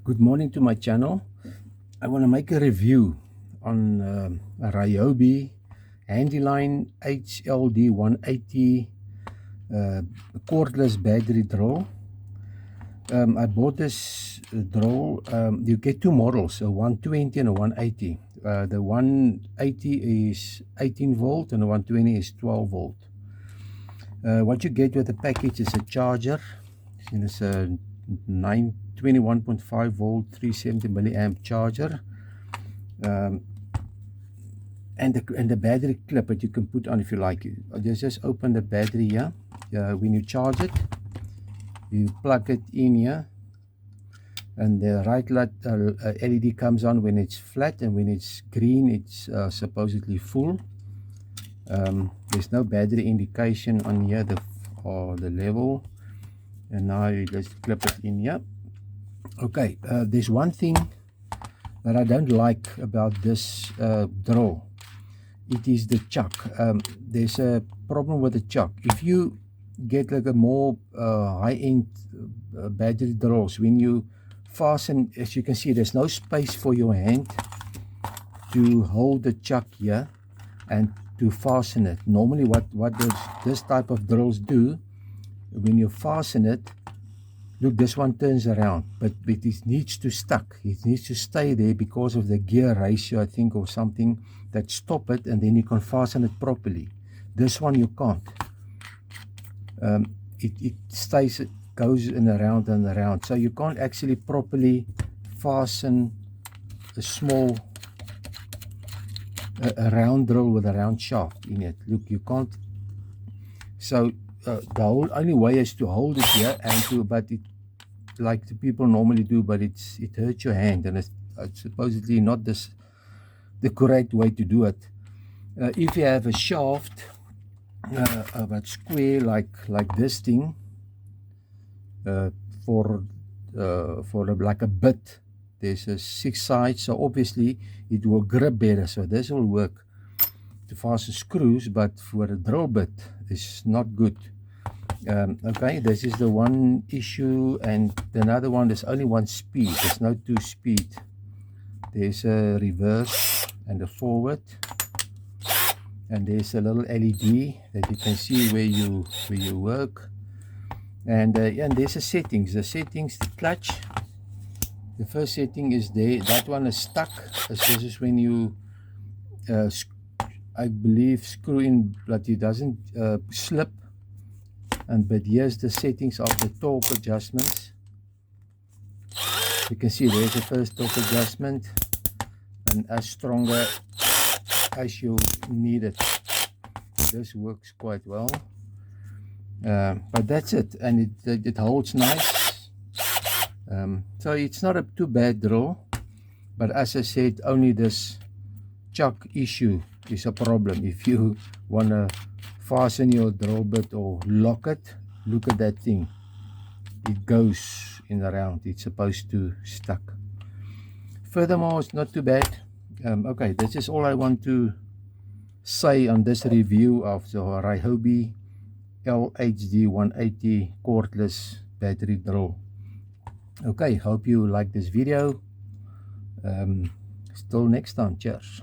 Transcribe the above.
Good morning to my channel. I want to make a review on a Ryobi HLD-180 cordless battery drill. I bought this drill. You get two models, a 120 and a 180. The 180 is 18 volt and the 120 is 12 volt. What you get with the package is a charger. It's a 21.5 volt 370 milliamp charger, and the battery clip that you can put on if you like. Just open the battery here. When you charge it, you plug it in here, and the right light LED comes on when it's flat, and when it's green it's supposedly full. There's no battery indication on here, the level. And now you just clip it in here. Okay, there's one thing that I don't like about this drill. It is the chuck. There's a problem with the chuck. If you get like a more high-end battery drills, when you fasten, as you can see, there's no space for your hand to hold the chuck here and to fasten it. Normally what this type of drills do, when you fasten it, look, this one turns around, but it needs to stuck. It needs to stay there because of the gear ratio, I think, or something that stop it, and then you can fasten it properly. This one you can't. It stays, it goes in around and around, so you can't actually properly fasten a small a round drill with a round shaft in it. Look, you can't. So the only way is to hold it here and but it, like the people normally do, but it hurts your hand, and it's supposedly not the correct way to do it. If you have a shaft, but square like this thing, for like a bit, there's a 6 sides, so obviously it will grip better. So this will work to fasten screws, but for a drill bit it's not good. Okay, this is the one issue, and another one, there's only one speed, there's no 2 speed. There's a reverse and a forward, and there's a little LED that you can see where you work, and there's a settings. The settings, the clutch, the first setting is there, that one is stuck. This is when you I believe screw in, but it doesn't slip. But here's the settings of the torque adjustments. You can see there's the first torque adjustment, and as stronger as you need it. This works quite well, but that's it, and it holds nice. So it's not a too bad drill, but as I said, only this chuck issue is a problem. If you want to fasten your drill bit or lock it, look at that thing, it goes in around, it's supposed to stuck. Furthermore, it's not too bad. Okay, this is all I want to say on this review of the Ryobi HLD-180 cordless battery drill. Okay, hope you like this video. Till next time, cheers.